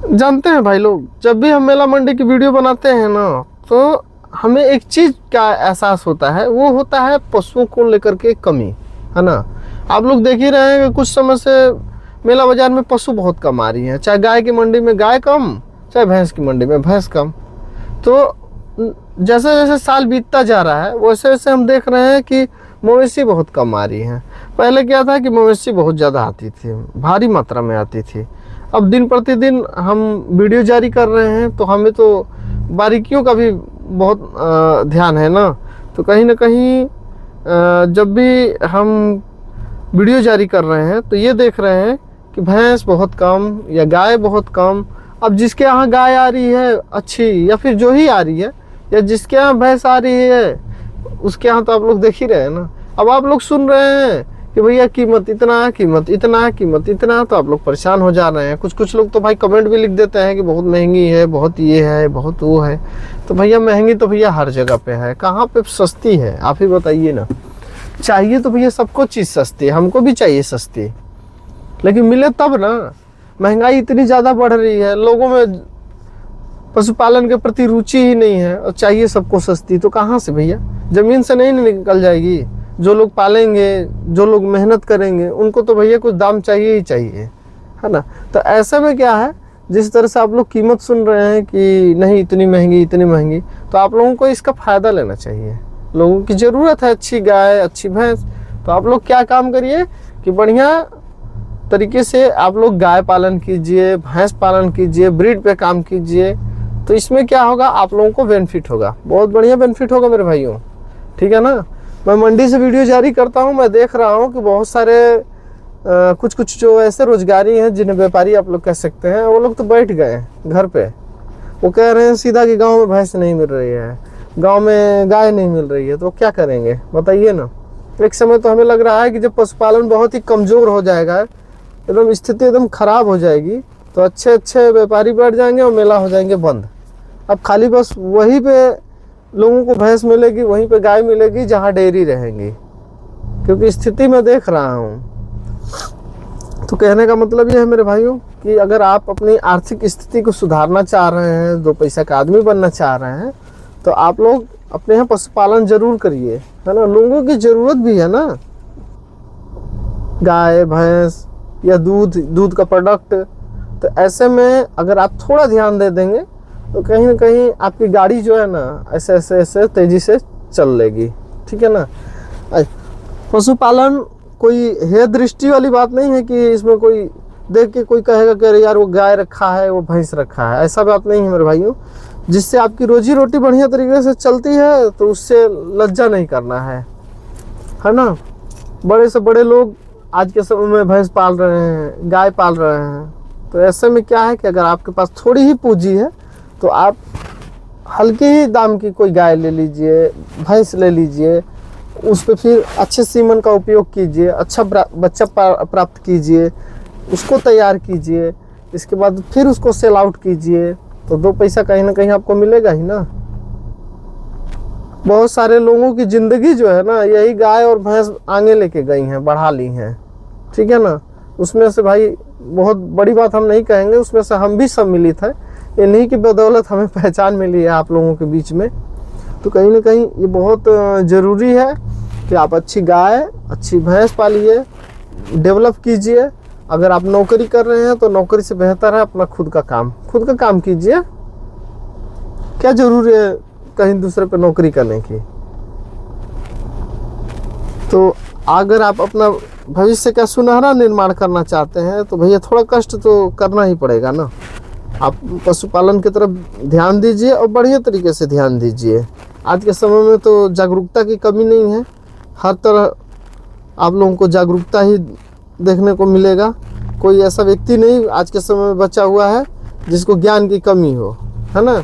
जानते हैं भाई लोग, जब भी हम मेला मंडी की वीडियो बनाते हैं ना, तो हमें एक चीज़ का एहसास होता है, वो होता है पशुओं को लेकर के कमी, है ना। आप लोग देख ही रहे हैं कि कुछ समय से मेला बाजार में पशु बहुत कम आ रही हैं। चाहे गाय की मंडी में गाय कम, चाहे भैंस की मंडी में भैंस कम। तो जैसे जैसे साल बीतता जा रहा है, वैसे वैसे हम देख रहे हैं कि मवेशी बहुत कम आ रही हैं। पहले क्या था कि मवेशी बहुत ज़्यादा आती थी, भारी मात्रा में आती थी। अब दिन प्रतिदिन हम वीडियो जारी कर रहे हैं, तो हमें तो बारीकियों का भी बहुत ध्यान है ना। तो कहीं ना कहीं जब भी हम वीडियो जारी कर रहे हैं, तो ये देख रहे हैं कि भैंस बहुत कम या गाय बहुत कम। अब जिसके यहाँ गाय आ रही है अच्छी, या फिर जो ही आ रही है, या जिसके यहाँ भैंस आ रही है उसके यहाँ तो आप लोग देख ही रहे हैं ना। अब आप लोग सुन रहे हैं कि भैया कीमत इतना, कीमत इतना, कीमत इतना, तो आप लोग परेशान हो जा रहे हैं। कुछ लोग तो भाई कमेंट भी लिख देते हैं कि बहुत महंगी है, बहुत ये है, बहुत वो है। तो भैया महंगी तो भैया हर जगह पे है, कहाँ पे सस्ती है आप ही बताइए ना। चाहिए तो भैया सबको चीज़ सस्ती है, हमको भी चाहिए सस्ती, लेकिन मिले तब ना। महंगाई इतनी ज़्यादा बढ़ रही है, लोगों में पशुपालन के प्रति रुचि ही नहीं है, और चाहिए सबको सस्ती। तो कहाँ से भैया, ज़मीन से नहीं निकल जाएगी। जो लोग पालेंगे, जो लोग मेहनत करेंगे, उनको तो भैया कुछ दाम चाहिए ही चाहिए, है ना। तो ऐसे में क्या है, जिस तरह से आप लोग कीमत सुन रहे हैं कि नहीं इतनी महंगी, इतनी महंगी, तो आप लोगों को इसका फ़ायदा लेना चाहिए। लोगों की ज़रूरत है अच्छी गाय, अच्छी भैंस। तो आप लोग क्या काम करिए कि बढ़िया तरीके से आप लोग गाय पालन कीजिए, भैंस पालन कीजिए, ब्रीड पे काम कीजिए। तो इसमें क्या होगा, आप लोगों को बेनिफिट होगा, बहुत बढ़िया बेनिफिट होगा मेरे भाइयों, ठीक है ना। मैं मंडी से वीडियो जारी करता हूँ, मैं देख रहा हूँ कि बहुत सारे कुछ जो ऐसे रोजगारी हैं, जिन्हें व्यापारी आप लोग कह सकते हैं, वो लोग तो बैठ गए हैं घर पे। वो कह रहे हैं सीधा कि गांव में भैंस नहीं मिल रही है, गांव में गाय नहीं मिल रही है, तो क्या करेंगे बताइए ना। एक समय तो हमें लग रहा है कि जब पशुपालन बहुत ही कमज़ोर हो जाएगा, एकदम स्थिति एकदम ख़राब हो जाएगी, तो अच्छे अच्छे व्यापारी बैठ जाएंगे और मेला हो जाएंगे बंद। अब खाली बस वहीं पे लोगों को भैंस मिलेगी, वहीं पे गाय मिलेगी जहाँ डेयरी रहेंगी, क्योंकि स्थिति मैं देख रहा हूँ। तो कहने का मतलब ये है मेरे भाइयों कि अगर आप अपनी आर्थिक स्थिति को सुधारना चाह रहे हैं, 2 पैसा का आदमी बनना चाह रहे हैं, तो आप लोग अपने यहाँ पशुपालन जरूर करिए, है ना। लोगों की ज़रूरत भी है ना, गाय भैंस या दूध का प्रोडक्ट। तो ऐसे में अगर आप थोड़ा ध्यान दे देंगे, तो कहीं ना कहीं आपकी गाड़ी जो है ना ऐसे ऐसे ऐसे तेज़ी से चल लेगी, ठीक है ना। पशुपालन कोई है दृष्टि वाली बात नहीं है कि इसमें कोई देख के कोई कहेगा कि अरे यार वो गाय रखा है, वो भैंस रखा है, ऐसा बात नहीं है मेरे भाइयों। जिससे आपकी रोजी रोटी बढ़िया तरीके से चलती है, तो उससे लज्जा नहीं करना है ना। बड़े से बड़े लोग आज के समय में भैंस पाल रहे हैं, गाय पाल रहे हैं। तो ऐसे में क्या है कि अगर आपके पास थोड़ी ही पूंजी है, तो आप हल्के ही दाम की कोई गाय ले लीजिए, भैंस ले लीजिए, उस पर फिर अच्छे सीमन का उपयोग कीजिए, अच्छा बच्चा प्राप्त कीजिए, उसको तैयार कीजिए, इसके बाद फिर उसको सेल आउट कीजिए, तो 2 पैसा कहीं ना कहीं आपको मिलेगा ही ना। बहुत सारे लोगों की ज़िंदगी जो है ना, यही गाय और भैंस आगे लेके गई हैं, बढ़ा ली हैं, ठीक है ना। उसमें से भाई बहुत बड़ी बात हम नहीं कहेंगे, उसमें से हम भी सम्मिलित हैं। इन्हीं की बदौलत हमें पहचान मिली है आप लोगों के बीच में। तो कहीं ना कहीं ये बहुत ज़रूरी है कि आप अच्छी गाय, अच्छी भैंस पालिए, डेवलप कीजिए। अगर आप नौकरी कर रहे हैं, तो नौकरी से बेहतर है अपना खुद का काम कीजिए। क्या ज़रूरी है कहीं दूसरे पे नौकरी करने की। तो अगर आप अपना भविष्य का सुनहरा निर्माण करना चाहते हैं, तो भैया थोड़ा कष्ट तो करना ही पड़ेगा ना। आप पशुपालन की तरफ ध्यान दीजिए, और बढ़िया तरीके से ध्यान दीजिए। आज के समय में तो जागरूकता की कमी नहीं है, हर तरह आप लोगों को जागरूकता ही देखने को मिलेगा। कोई ऐसा व्यक्ति नहीं आज के समय में बचा हुआ है जिसको ज्ञान की कमी हो, है ना।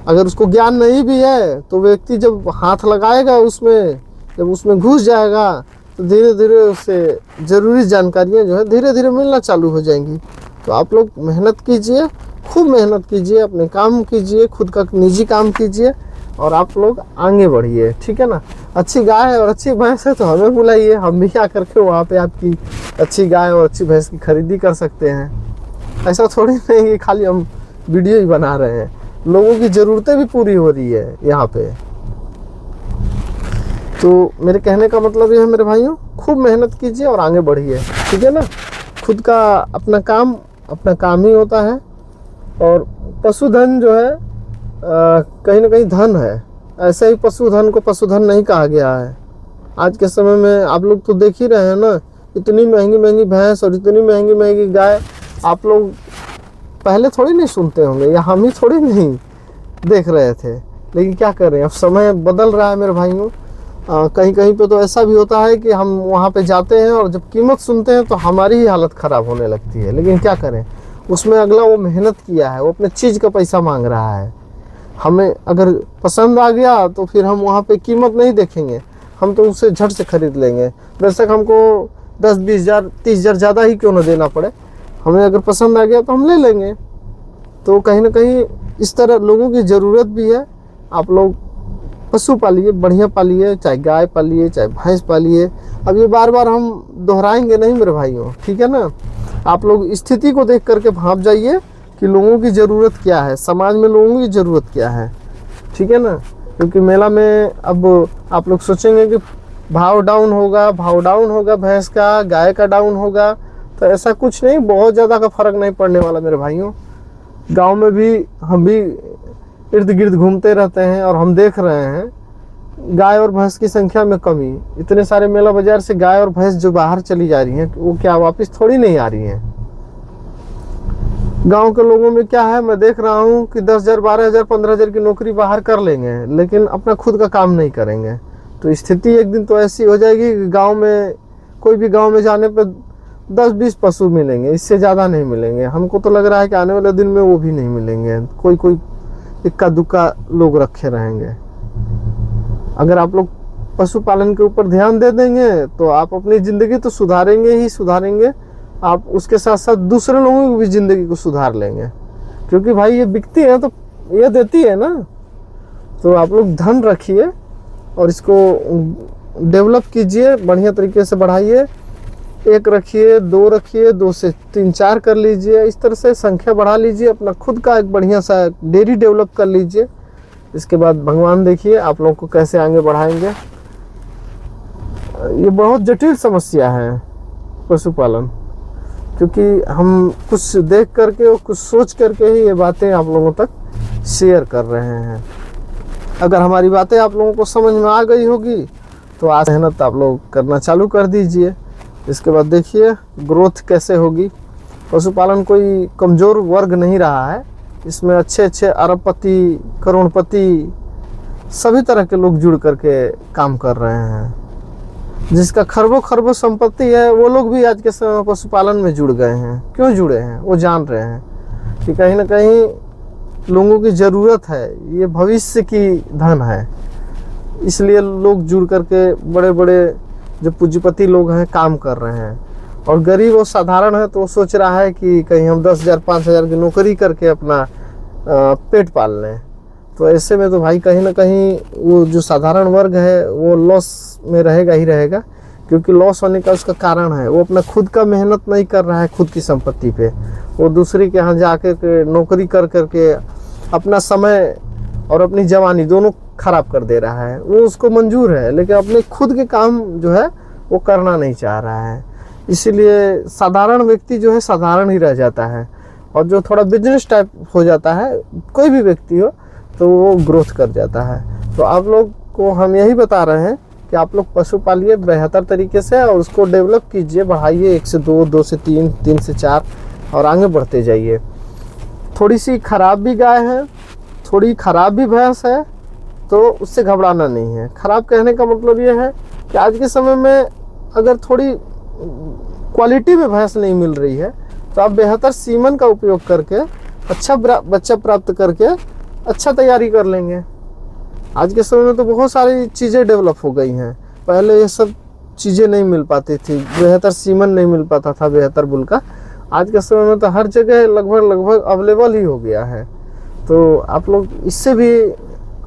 अगर उसको ज्ञान नहीं भी है, तो व्यक्ति जब हाथ लगाएगा उसमें, जब उसमें घुस जाएगा, तो धीरे धीरे उससे ज़रूरी जानकारियाँ जो है धीरे धीरे मिलना चालू हो जाएंगी। तो आप लोग मेहनत कीजिए, खूब मेहनत कीजिए, अपने काम कीजिए, खुद का निजी काम कीजिए, और आप लोग आगे बढ़िए, ठीक है ना। अच्छी गाय और अच्छी भैंस है तो हमें बुलाइए, हम भी आकर के वहाँ पे आपकी अच्छी गाय और अच्छी भैंस की खरीदी कर सकते हैं, ऐसा थोड़ी नहीं कि खाली हम वीडियो ही बना रहे हैं, लोगों की ज़रूरतें भी पूरी हो रही है यहाँ पे। तो मेरे कहने का मतलब ये है मेरे भाइयों, खूब मेहनत कीजिए और आगे बढ़िए, ठीक है ना। खुद का अपना काम ही होता है। और पशुधन जो है कहीं ना कहीं धन है, ऐसे ही पशुधन को पशुधन नहीं कहा गया है। आज के समय में आप लोग तो देख ही रहे हैं ना, इतनी महंगी महंगी भैंस और इतनी महंगी महंगी गाय आप लोग पहले थोड़ी नहीं सुनते होंगे, या हम ही थोड़ी नहीं देख रहे थे। लेकिन क्या करें, अब समय बदल रहा है मेरे भाइयों। कहीं कहीं पे तो ऐसा भी होता है कि हम वहाँ पे जाते हैं और जब कीमत सुनते हैं तो हमारी ही हालत ख़राब होने लगती है। लेकिन क्या करें, उसमें अगला वो मेहनत किया है, वो अपने चीज़ का पैसा मांग रहा है। हमें अगर पसंद आ गया तो फिर हम वहाँ पे कीमत नहीं देखेंगे, हम तो उसे झट से ख़रीद लेंगे। बेशक हमको 10-20 हज़ार 30 हज़ार ज़्यादा ही क्यों ना देना पड़े, हमें अगर पसंद आ गया तो हम ले लेंगे। तो कहीं ना कहीं इस तरह लोगों की ज़रूरत भी है। आप लोग पशु पालिए, बढ़िया पालिए, चाहे गाय पालिए चाहे भैंस पालिए। अब ये बार बार हम दोहराएंगे नहीं मेरे भाइयों, ठीक है ना। आप लोग स्थिति को देख करके भाप जाइए कि लोगों की ज़रूरत क्या है, समाज में लोगों की ज़रूरत क्या है, ठीक है ना। क्योंकि मेला में अब आप लोग सोचेंगे कि भाव डाउन होगा भैंस का, गाय का डाउन होगा, तो ऐसा कुछ नहीं, बहुत ज़्यादा का फ़र्क नहीं पड़ने वाला मेरे भाइयों। गांव में भी हम भी इर्द गिर्द घूमते रहते हैं और हम देख रहे हैं गाय और भैंस की संख्या में कमी। इतने सारे मेला बाजार से गाय और भैंस जो बाहर चली जा रही हैं, वो क्या वापस थोड़ी नहीं आ रही हैं। गांव के लोगों में क्या है, मैं देख रहा हूँ कि 10,000 12,000 15,000 की नौकरी बाहर कर लेंगे, लेकिन अपना खुद का काम नहीं करेंगे। तो स्थिति एक दिन तो ऐसी हो जाएगी कि गाँव में, कोई भी गाँव में जाने पर 10-20 पशु मिलेंगे, इससे ज़्यादा नहीं मिलेंगे। हमको तो लग रहा है कि आने वाले दिन में वो भी नहीं मिलेंगे, कोई इक्का दुक्का लोग रखे रहेंगे। अगर आप लोग पशुपालन के ऊपर ध्यान दे देंगे तो आप अपनी ज़िंदगी तो सुधारेंगे ही सुधारेंगे, आप उसके साथ साथ दूसरे लोगों की भी ज़िंदगी को सुधार लेंगे। क्योंकि भाई ये बिकती है तो ये देती है ना। तो आप लोग धन रखिए और इसको डेवलप कीजिए, बढ़िया तरीके से बढ़ाइए। 1 रखिए, 2 रखिए, 2 से 3 4 कर लीजिए, इस तरह से संख्या बढ़ा लीजिए। अपना खुद का एक बढ़िया सा डेयरी डेवलप कर लीजिए। इसके बाद भगवान देखिए आप लोग को कैसे आगे बढ़ाएंगे। ये बहुत जटिल समस्या है पशुपालन, क्योंकि हम कुछ देख करके और कुछ सोच करके ही ये बातें आप लोगों तक शेयर कर रहे हैं। अगर हमारी बातें आप लोगों को समझ में आ गई होगी तो आज मेहनत आप लोग करना चालू कर दीजिए। इसके बाद देखिए ग्रोथ कैसे होगी। पशुपालन कोई कमज़ोर वर्ग नहीं रहा है, इसमें अच्छे अच्छे अरबपति, करोड़पति, सभी तरह के लोग जुड़ करके काम कर रहे हैं। जिसका खरबों खरबों संपत्ति है वो लोग भी आज के समय में पशुपालन में जुड़ गए हैं। क्यों जुड़े हैं, वो जान रहे हैं कि कहीं ना कहीं लोगों की ज़रूरत है, ये भविष्य की धन है। इसलिए लोग जुड़ करके बड़े बड़े जो पूंजीपति लोग हैं काम कर रहे हैं। और गरीब और साधारण है तो वो सोच रहा है कि कहीं हम 10,000 5,000 की नौकरी करके अपना पेट पाल लें। तो ऐसे में तो भाई कहीं ना कहीं वो जो साधारण वर्ग है वो लॉस में रहेगा ही रहेगा। क्योंकि लॉस होने का उसका कारण है, वो अपना खुद का मेहनत नहीं कर रहा है खुद की संपत्ति पे, वो दूसरे के यहाँ जाके के नौकरी कर करके अपना समय और अपनी जवानी दोनों खराब कर दे रहा है। वो उसको मंजूर है, लेकिन अपने खुद के काम जो है वो करना नहीं चाह रहा है। इसीलिए साधारण व्यक्ति जो है साधारण ही रह जाता है, और जो थोड़ा बिजनेस टाइप हो जाता है, कोई भी व्यक्ति हो, तो वो ग्रोथ कर जाता है। तो आप लोग को हम यही बता रहे हैं कि आप लोग पशु पालिए बेहतर तरीके से और उसको डेवलप कीजिए, बढ़ाइए 1 से 2, 2 से 3, 3 से 4 और आगे बढ़ते जाइए। थोड़ी सी खराब भी गाय है, थोड़ी खराब भी भैंस है, तो उससे घबराना नहीं है। खराब कहने का मतलब ये है कि आज के समय में अगर थोड़ी क्वालिटी में भैंस नहीं मिल रही है तो आप बेहतर सीमन का उपयोग करके अच्छा बच्चा प्राप्त करके अच्छा तैयारी कर लेंगे। आज के समय में तो बहुत सारी चीज़ें डेवलप हो गई हैं। पहले ये सब चीज़ें नहीं मिल पाती थी, बेहतर सीमन नहीं मिल पाता था, बेहतर बुल का। आज के समय में तो हर जगह लगभग अवेलेबल ही हो गया है। तो आप लोग इससे भी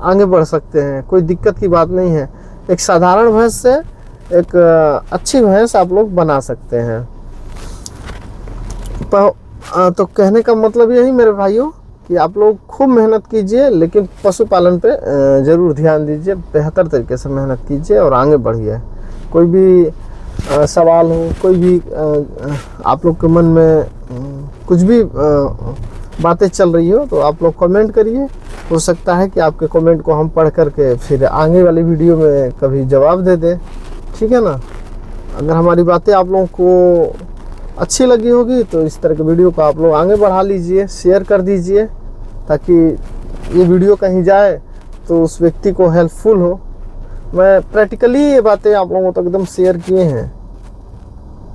आगे बढ़ सकते हैं, कोई दिक्कत की बात नहीं है। एक साधारण भैंस से एक अच्छी भैंस आप लोग बना सकते हैं। तो कहने का मतलब यही मेरे भाइयों कि आप लोग खूब मेहनत कीजिए, लेकिन पशुपालन पे ज़रूर ध्यान दीजिए, बेहतर तरीके से मेहनत कीजिए और आगे बढ़िए। कोई भी सवाल हो, कोई भी आप लोग के मन में कुछ भी बातें चल रही हो तो आप लोग कमेंट करिए। हो सकता है कि आपके कमेंट को हम पढ़ करके फिर आगे वाली वीडियो में कभी जवाब दे दें, ठीक है ना। अगर हमारी बातें आप लोगों को अच्छी लगी होगी तो इस तरह के वीडियो को आप लोग आगे बढ़ा लीजिए, शेयर कर दीजिए, ताकि ये वीडियो कहीं जाए तो उस व्यक्ति को हेल्पफुल हो। मैं प्रैक्टिकली ये बातें आप लोगों को तो एकदम शेयर किए हैं,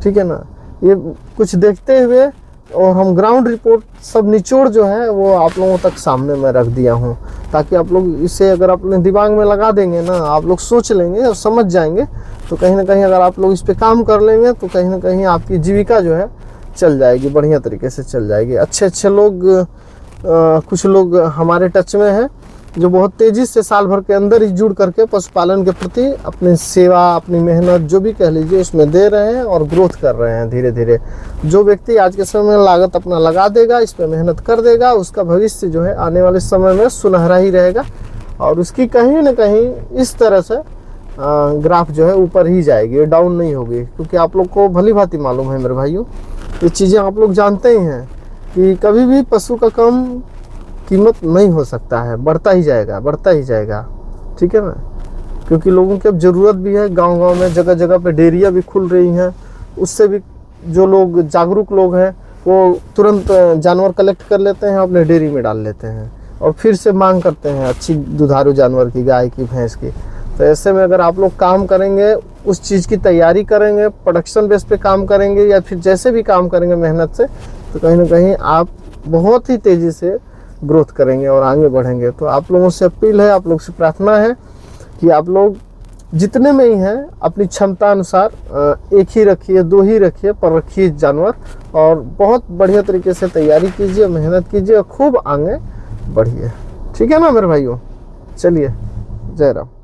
ठीक है ना। ये कुछ देखते हुए और हम ग्राउंड रिपोर्ट सब निचोड़ जो है वो आप लोगों तक सामने मैं रख दिया हूँ, ताकि आप लोग इसे अगर अपने दिमाग में लगा देंगे ना, आप लोग सोच लेंगे और समझ जाएंगे, तो कहीं ना कहीं अगर आप लोग इस पे काम कर लेंगे तो कहीं ना कहीं आपकी जीविका जो है चल जाएगी, बढ़िया तरीके से चल जाएगी। अच्छे अच्छे लोग कुछ लोग हमारे टच में हैं जो बहुत तेज़ी से साल भर के अंदर ही जुड़ करके पशुपालन के प्रति अपनी सेवा, अपनी मेहनत जो भी कह लीजिए उसमें दे रहे हैं और ग्रोथ कर रहे हैं धीरे धीरे। जो व्यक्ति आज के समय में लागत अपना लगा देगा, इस पर मेहनत कर देगा, उसका भविष्य जो है आने वाले समय में सुनहरा ही रहेगा और उसकी कहीं ना कहीं इस तरह से ग्राफ जो है ऊपर ही जाएगी, डाउन नहीं होगी। क्योंकि आप लोग को भली भांति मालूम है मेरे भाइयों, ये चीज़ें आप लोग जानते ही हैं कि कभी भी पशु का कम कीमत नहीं हो सकता है, बढ़ता ही जाएगा, बढ़ता ही जाएगा, ठीक है ना। क्योंकि लोगों की अब ज़रूरत भी है, गांव-गांव में जगह जगह पे डेयरियाँ भी खुल रही हैं, उससे भी जो लोग जागरूक लोग हैं वो तुरंत जानवर कलेक्ट कर लेते हैं, अपने डेयरी में डाल लेते हैं और फिर से मांग करते हैं अच्छी दुधारू जानवर की, गाय की, भैंस की। तो ऐसे में अगर आप लोग काम करेंगे, उस चीज़ की तैयारी करेंगे, प्रोडक्शन बेस पे काम करेंगे या फिर जैसे भी काम करेंगे मेहनत से, तो कहीं ना कहीं आप बहुत ही तेज़ी से ग्रोथ करेंगे और आगे बढ़ेंगे। तो आप लोगों से अपील है, आप लोग से प्रार्थना है कि आप लोग जितने में ही हैं अपनी क्षमता अनुसार एक ही रखिए, 2 ही रखिए, पर रखिए जानवर और बहुत बढ़िया तरीके से तैयारी कीजिए, मेहनत कीजिए और खूब आगे बढ़िए, ठीक है ना मेरे भाइयों। चलिए, जय राम।